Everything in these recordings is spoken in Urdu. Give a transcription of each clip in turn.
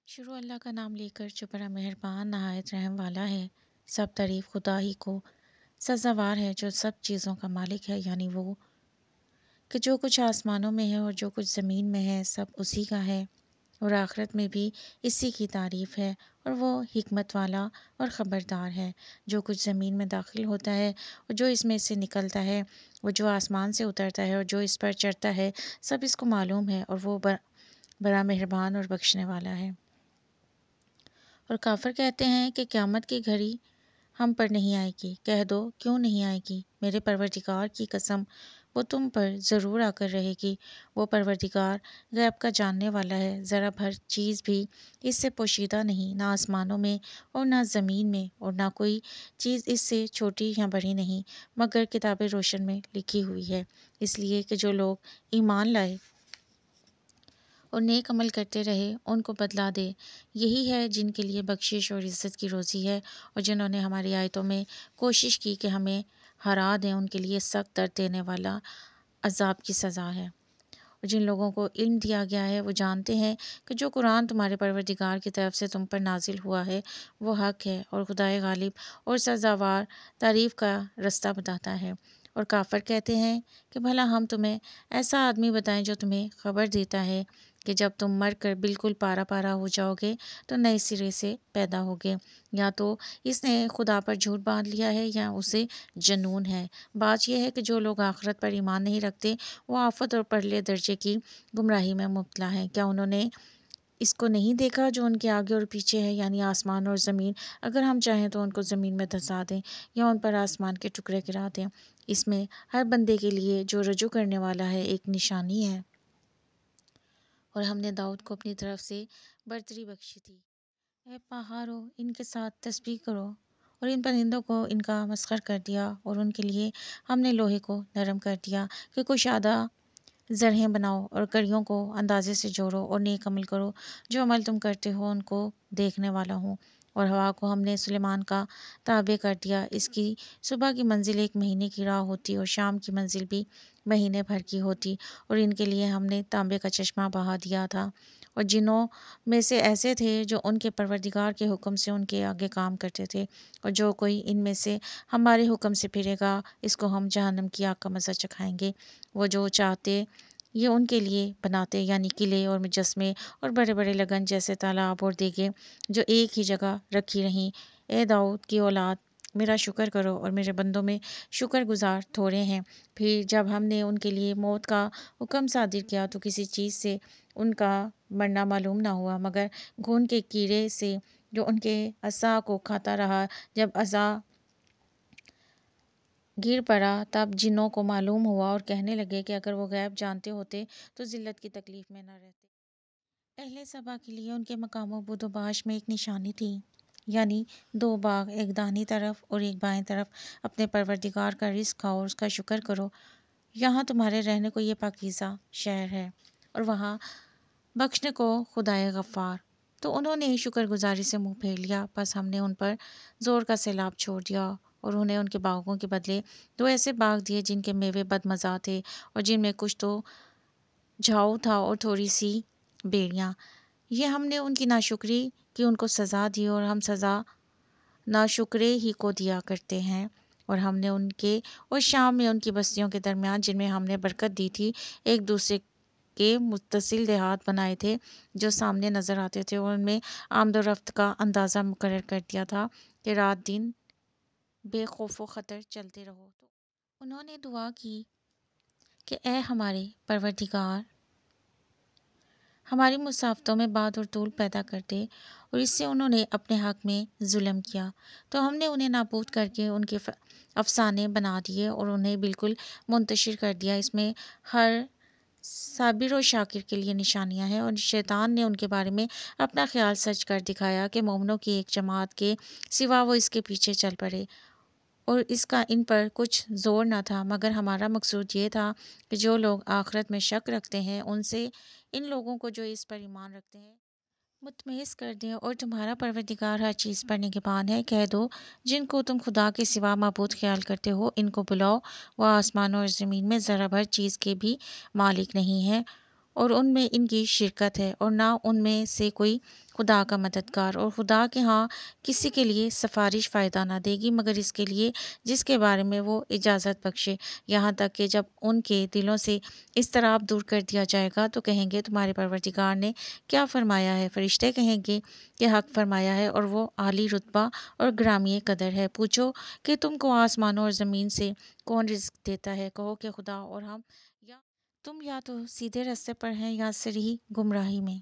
شروع اللہ کا نام لے کر جو بڑا مہربان نہایت رحم والا ہے۔ سب تعریف خدا ہی کو سزاوار ہے جو سب چیزوں کا مالک ہے، یعنی وہ کہ جو کچھ آسمانوں میں ہے اور جو کچھ زمین میں ہے سب اسی کا ہے، اور آخرت میں بھی اسی کی تعریف ہے، اور وہ حکمت والا اور خبردار ہے۔ جو کچھ زمین میں داخل ہوتا ہے اور جو اس میں سے نکلتا ہے، وہ جو آسمان سے اترتا ہے اور جو اس پر چڑھتا ہے، سب اس کو معلوم ہے، اور وہ بڑا مہربان اور بخشنے والا ہے۔ اور کافر کہتے ہیں کہ قیامت کی گھڑی ہم پر نہیں آئے گی۔ کہہ دو کیوں نہیں آئے گی؟ میرے پروردگار کی قسم، وہ تم پر ضرور آ کر رہے گی۔ وہ پروردگار غیب کا جاننے والا ہے، ذرا بھر چیز بھی اس سے پوشیدہ نہیں، نہ آسمانوں میں اور نہ زمین میں، اور نہ کوئی چیز اس سے چھوٹی یا بڑی نہیں، مگر کتاب روشن میں لکھی ہوئی ہے، اس لیے کہ جو لوگ ایمان لائے اور نیک عمل کرتے رہے ان کو بدلا دے۔ یہی ہے جن کے لیے بخشش اور عزت کی روزی ہے، اور جنہوں نے ہماری آیتوں میں کوشش کی کہ ہمیں ہرا دیں، ان کے لیے سخت درد دینے والا عذاب کی سزا ہے۔ اور جن لوگوں کو علم دیا گیا ہے وہ جانتے ہیں کہ جو قرآن تمہارے پروردگار کی طرف سے تم پر نازل ہوا ہے وہ حق ہے، اور خدائے غالب اور سزاوار تعریف کا رستہ بتاتا ہے۔ اور کافر کہتے ہیں کہ بھلا ہم تمہیں ایسا آدمی بتائیں جو تمہیں خبر دیتا ہے کہ جب تم مر کر بالکل پارا پارا ہو جاؤ گے تو نئے سرے سے پیدا ہوگے، یا تو اس نے خدا پر جھوٹ باندھ لیا ہے یا اسے جنون ہے۔ بات یہ ہے کہ جو لوگ آخرت پر ایمان نہیں رکھتے وہ آفت اور پرلے درجے کی گمراہی میں مبتلا ہیں۔ کیا انہوں نے اس کو نہیں دیکھا جو ان کے آگے اور پیچھے ہے، یعنی آسمان اور زمین؟ اگر ہم چاہیں تو ان کو زمین میں دھسا دیں یا ان پر آسمان کے ٹکڑے گرا دیں۔ اس میں ہر بندے کے لیے جو رجوع کرنے والا ہے ایک نشانی ہے، اور ہم نے داؤد کو اپنی طرف سے برتری بخشی تھی۔ اے پہاڑوں، ان کے ساتھ تسبیح کرو، اور ان پرندوں کو ان کا مسخر کر دیا، اور ان کے لیے ہم نے لوہے کو نرم کر دیا کہ کشادہ زرہیں بناؤ، اور کڑیوں کو اندازے سے جوڑو، اور نیک عمل کرو۔ جو عمل تم کرتے ہو ان کو دیکھنے والا ہوں۔ اور ہوا کو ہم نے سلیمان کا تابع کر دیا، اس کی صبح کی منزل 1 مہینے کی راہ ہوتی اور شام کی منزل بھی مہینے بھر کی ہوتی، اور ان کے لیے ہم نے تانبے کا چشمہ بہا دیا تھا۔ اور جنوں میں سے ایسے تھے جو ان کے پروردگار کے حکم سے ان کے آگے کام کرتے تھے، اور جو کوئی ان میں سے ہمارے حکم سے پھرے گا اس کو ہم جہنم کی آگ کا مزہ چکھائیں گے۔ وہ جو چاہتے یہ ان کے لیے بناتے، یعنی قلعے اور مجسمے اور بڑے بڑے لگن جیسے تالاب اور دیگیں جو ایک ہی جگہ رکھی رہیں۔ اے داؤد کی اولاد، میرا شکر کرو، اور میرے بندوں میں شکر گزار تھوڑے ہیں۔ پھر جب ہم نے ان کے لیے موت کا حکم صادر کیا تو کسی چیز سے ان کا مرنا معلوم نہ ہوا مگر گھن کے کیڑے سے جو ان کے عصا کو کھاتا رہا۔ جب عصا گر پڑا تب جنوں کو معلوم ہوا، اور کہنے لگے کہ اگر وہ غیب جانتے ہوتے تو ذلت کی تکلیف میں نہ رہتے۔ اہل سبا کے لیے ان کے مقام و بود و باش میں ایک نشانی تھی، یعنی 2 باغ، ایک داہنی طرف اور ایک بائیں طرف۔ اپنے پروردگار کا رزق کھاؤ اور اس کا شکر کرو، یہاں تمہارے رہنے کو یہ پاکیزہ شہر ہے، اور وہاں بخشنے کو خدائے غفار۔ تو انہوں نے شکر گزاری سے منہ پھیر لیا، پس ہم نے ان پر زور کا سیلاب چھوڑ دیا، اور انہیں ان کے باغوں کے بدلے 2 ایسے باغ دیے جن کے میوے بد مزہ تھے، اور جن میں کچھ تو جھاؤ تھا اور تھوڑی سی بیڑیاں۔ یہ ہم نے ان کی ناشکری کی ان کو سزا دی، اور ہم سزا ناشکرے ہی کو دیا کرتے ہیں۔ اور ہم نے ان کے اور شام میں ان کی بستیوں کے درمیان جن میں ہم نے برکت دی تھی ایک دوسرے کے متصل دیہات بنائے تھے جو سامنے نظر آتے تھے، اور ان میں آمد و رفت کا اندازہ مقرر کر دیا تھا کہ رات دن بے خوف و خطر چلتے رہو۔ تو انہوں نے دعا کی کہ اے ہمارے پروردگار، ہماری مسافتوں میں بعد اور طول پیدا کر دے، اور اس سے انہوں نے اپنے حق میں ظلم کیا تو ہم نے انہیں نابود کر کے ان کے افسانے بنا دیے اور انہیں بالکل منتشر کر دیا۔ اس میں ہر صابر و شاکر کے لیے نشانیاں ہیں، اور شیطان نے ان کے بارے میں اپنا خیال سچ کر دکھایا کہ مومنوں کی ایک جماعت کے سوا وہ اس کے پیچھے چل پڑے، اور اس کا ان پر کچھ زور نہ تھا، مگر ہمارا مقصود یہ تھا کہ جو لوگ آخرت میں شک رکھتے ہیں ان سے ان لوگوں کو جو اس پر ایمان رکھتے ہیں متمئز کر دیں، اور تمہارا پروردگار ہر چیز پر نگہبان ہے۔ کہہ دو جن کو تم خدا کے سوا معبود خیال کرتے ہو ان کو بلاؤ، وہ آسمانوں اور زمین میں ذرا بھر چیز کے بھی مالک نہیں ہے، اور ان میں ان کی شرکت ہے، اور نہ ان میں سے کوئی خدا کا مددگار، اور خدا کے ہاں کسی کے لیے سفارش فائدہ نہ دے گی مگر اس کے لیے جس کے بارے میں وہ اجازت بخشے، یہاں تک کہ جب ان کے دلوں سے اضطراب دور کر دیا جائے گا تو کہیں گے تمہارے پروردگار نے کیا فرمایا ہے؟ فرشتے کہیں گے کہ حق فرمایا ہے اور وہ عالی رتبہ اور گرامی قدر ہے۔ پوچھو کہ تم کو آسمانوں اور زمین سے کون رزق دیتا ہے؟ کہو کہ خدا، اور ہم تم یا تو سیدھے راستے پر ہیں یا صریح گمراہی میں۔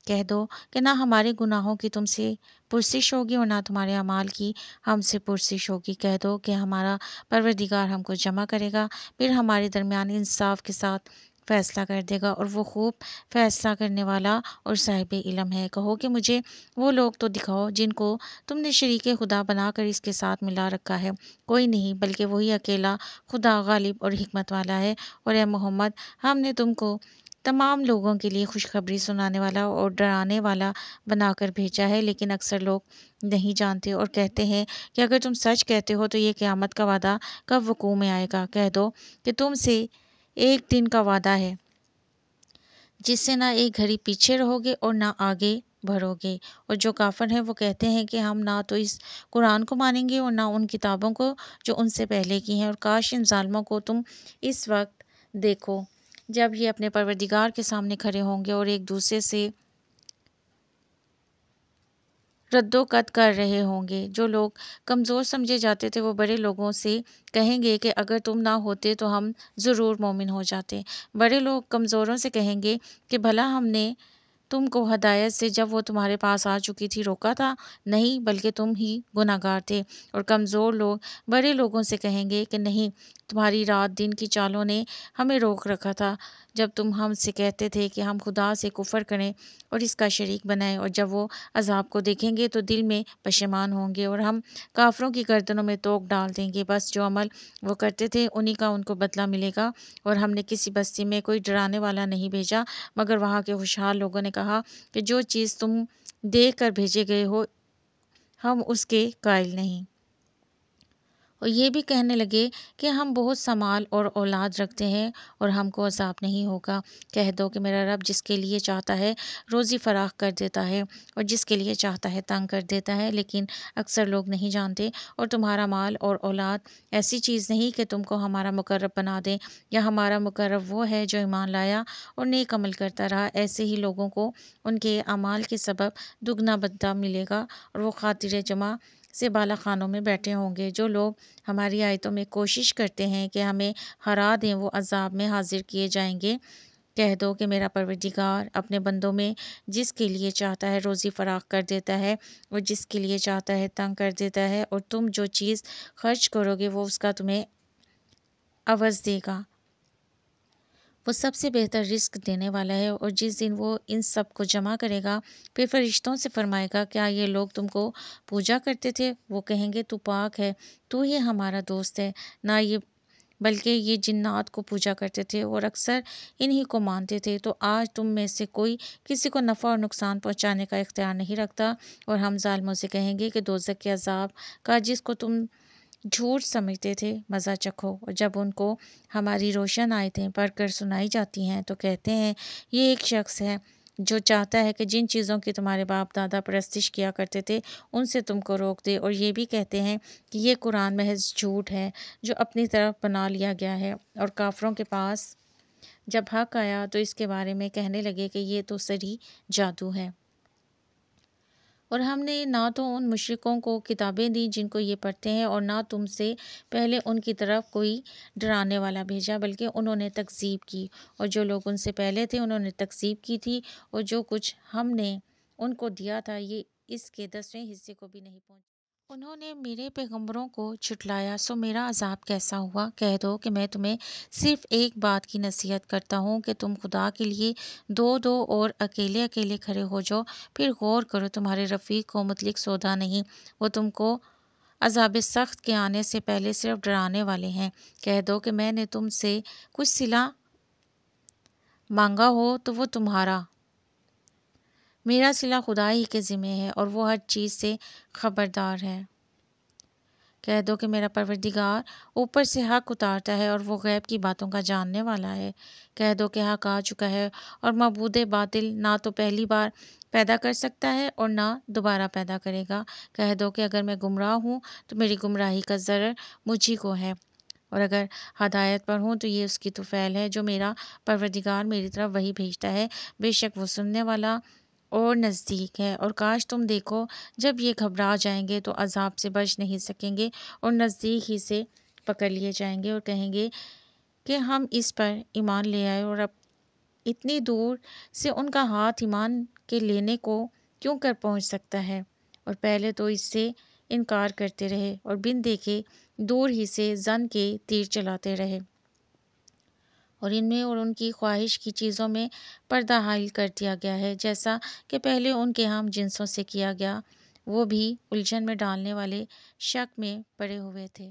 کہہ دو کہ نہ ہمارے گناہوں کی تم سے پرسش ہوگی اور نہ تمہارے اعمال کی ہم سے پرسش ہوگی۔ کہہ دو کہ ہمارا پروردگار ہم کو جمع کرے گا، پھر ہمارے درمیان انصاف کے ساتھ فیصلہ کر دے گا، اور وہ خوب فیصلہ کرنے والا اور صاحب علم ہے۔ کہو کہ مجھے وہ لوگ تو دکھاؤ جن کو تم نے شریک خدا بنا کر اس کے ساتھ ملا رکھا ہے۔ کوئی نہیں، بلکہ وہی اکیلا خدا غالب اور حکمت والا ہے۔ اور اے محمد، ہم نے تم کو تمام لوگوں کے لیے خوشخبری سنانے والا اور ڈرانے والا بنا کر بھیجا ہے، لیکن اکثر لوگ نہیں جانتے اور کہتے ہیں کہ اگر تم سچ کہتے ہو تو یہ قیامت کا وعدہ کب وقوع میں آئے گا؟ کہہ دو کہ تم سے ایک دن کا وعدہ ہے جس سے نہ ایک گھڑی پیچھے رہو گے اور نہ آگے بڑھو گے۔ اور جو کافر ہیں وہ کہتے ہیں کہ ہم نہ تو اس قرآن کو مانیں گے اور نہ ان کتابوں کو جو ان سے پہلے کی ہیں، اور کاش ان ظالموں کو تم اس وقت دیکھو جب یہ اپنے پروردگار کے سامنے کھڑے ہوں گے اور ایک دوسرے سے رد و قط کر رہے ہوں گے۔ جو لوگ کمزور سمجھے جاتے تھے وہ بڑے لوگوں سے کہیں گے کہ اگر تم نہ ہوتے تو ہم ضرور مومن ہو جاتے۔ بڑے لوگ کمزوروں سے کہیں گے کہ بھلا ہم نے تم کو ہدایت سے جب وہ تمہارے پاس آ چکی تھی روکا تھا؟ نہیں، بلکہ تم ہی گناہ گار تھے۔ اور کمزور لوگ بڑے لوگوں سے کہیں گے کہ نہیں، تمہاری رات دن کی چالوں نے ہمیں روک رکھا تھا جب تم ہم سے کہتے تھے کہ ہم خدا سے کفر کریں اور اس کا شریک بنائیں، اور جب وہ عذاب کو دیکھیں گے تو دل میں پشیمان ہوں گے اور ہم کافروں کی گردنوں میں توق ڈال دیں گے۔ بس جو عمل وہ کرتے تھے انہی کا ان کو بدلہ ملے گا۔ اور ہم نے کسی بستی میں کوئی ڈرانے والا نہیں بھیجا مگر وہاں کے خوشحال لوگوں نے کہا کہ جو چیز تم دیکھ کر بھیجے گئے ہو ہم اس کے قائل نہیں۔ اور یہ بھی کہنے لگے کہ ہم بہت سا مال اور اولاد رکھتے ہیں اور ہم کو عذاب نہیں ہوگا۔ کہہ دو کہ میرا رب جس کے لیے چاہتا ہے روزی فراخ کر دیتا ہے اور جس کے لیے چاہتا ہے تنگ کر دیتا ہے، لیکن اکثر لوگ نہیں جانتے۔ اور تمہارا مال اور اولاد ایسی چیز نہیں کہ تم کو ہمارا مقرب بنا دیں، یا ہمارا مقرب وہ ہے جو ایمان لایا اور نیک عمل کرتا رہا۔ ایسے ہی لوگوں کو ان کے اعمال کے سبب دگنا بدلہ ملے گا اور وہ خاطر جمع سے بالا خانوں میں بیٹھے ہوں گے۔ جو لوگ ہماری آیتوں میں کوشش کرتے ہیں کہ ہمیں ہرا دیں وہ عذاب میں حاضر کیے جائیں گے۔ کہہ دو کہ میرا پروردگار اپنے بندوں میں جس کے لیے چاہتا ہے روزی فراخ کر دیتا ہے اور جس کے لیے چاہتا ہے تنگ کر دیتا ہے، اور تم جو چیز خرچ کرو گے وہ اس کا تمہیں عوض دے گا۔ وہ سب سے بہتر رزق دینے والا ہے۔ اور جس دن وہ ان سب کو جمع کرے گا پھر فرشتوں سے فرمائے گا کیا یہ لوگ تم کو پوجا کرتے تھے؟ وہ کہیں گے تو پاک ہے، تو ہی ہمارا دوست ہے، نہ یہ بلکہ یہ جنات کو پوجا کرتے تھے اور اکثر انہی کو مانتے تھے۔ تو آج تم میں سے کوئی کسی کو نفع اور نقصان پہنچانے کا اختیار نہیں رکھتا۔ اور ہم ظالموں سے کہیں گے کہ دوزخ کے عذاب کا جس کو تم جھوٹ سمجھتے تھے مزہ چکھو۔ اور جب ان کو ہماری روشن آیتیں پڑھ کر سنائی جاتی ہیں تو کہتے ہیں یہ ایک شخص ہے جو چاہتا ہے کہ جن چیزوں کی تمہارے باپ دادا پرستش کیا کرتے تھے ان سے تم کو روک دے، اور یہ بھی کہتے ہیں کہ یہ قرآن محض جھوٹ ہے جو اپنی طرف بنا لیا گیا ہے۔ اور کافروں کے پاس جب حق آیا تو اس کے بارے میں کہنے لگے کہ یہ تو صریح جادو ہے، اور ہم نے نہ تو ان مشرکوں کو کتابیں دیں جن کو یہ پڑھتے ہیں اور نہ تم سے پہلے ان کی طرف کوئی ڈرانے والا بھیجا، بلکہ انہوں نے تکذیب کی، اور جو لوگ ان سے پہلے تھے انہوں نے تکذیب کی تھی، اور جو کچھ ہم نے ان کو دیا تھا یہ اس کے 10ویں حصے کو بھی نہیں پہنچا۔ انہوں نے میرے پیغمبروں کو جھٹلایا، سو میرا عذاب کیسا ہوا؟ کہہ دو کہ میں تمہیں صرف ایک بات کی نصیحت کرتا ہوں کہ تم خدا کے لیے دو دو اور اکیلے اکیلے کھڑے ہو جاؤ، پھر غور کرو تمہارے رفیق کو متعلق سودا نہیں، وہ تم کو عذاب سخت کے آنے سے پہلے صرف ڈرانے والے ہیں۔ کہہ دو کہ میں نے تم سے کچھ صلہ مانگا ہو تو وہ تمہارا، میرا صلہ خدا ہی کے ذمہ ہے اور وہ ہر چیز سے خبردار ہے۔ کہہ دو کہ میرا پروردگار اوپر سے حق اتارتا ہے اور وہ غیب کی باتوں کا جاننے والا ہے۔ کہہ دو کہ حق آ چکا ہے اور معبود باطل نہ تو پہلی بار پیدا کر سکتا ہے اور نہ دوبارہ پیدا کرے گا۔ کہہ دو کہ اگر میں گمراہ ہوں تو میری گمراہی کا ضرر مجھی کو ہے، اور اگر ہدایت پر ہوں تو یہ اس کی طفیل ہے جو میرا پروردگار میری طرف وہی بھیجتا ہے۔ بے شک وہ سننے والا اور نزدیک ہے۔ اور کاش تم دیکھو جب یہ گھبرا جائیں گے تو عذاب سے بچ نہیں سکیں گے اور نزدیک ہی سے پکڑ لیے جائیں گے اور کہیں گے کہ ہم اس پر ایمان لے آئے، اور اب اتنی دور سے ان کا ہاتھ ایمان کے لینے کو کیوں کر پہنچ سکتا ہے، اور پہلے تو اس سے انکار کرتے رہے اور بن دیکھے دور ہی سے زن کے تیر چلاتے رہے، اور ان میں اور ان کی خواہش کی چیزوں میں پردہ حائل کر دیا گیا ہے، جیسا کہ پہلے ان کے ہم جنسوں سے کیا گیا، وہ بھی الجھن میں ڈالنے والے شک میں پڑے ہوئے تھے۔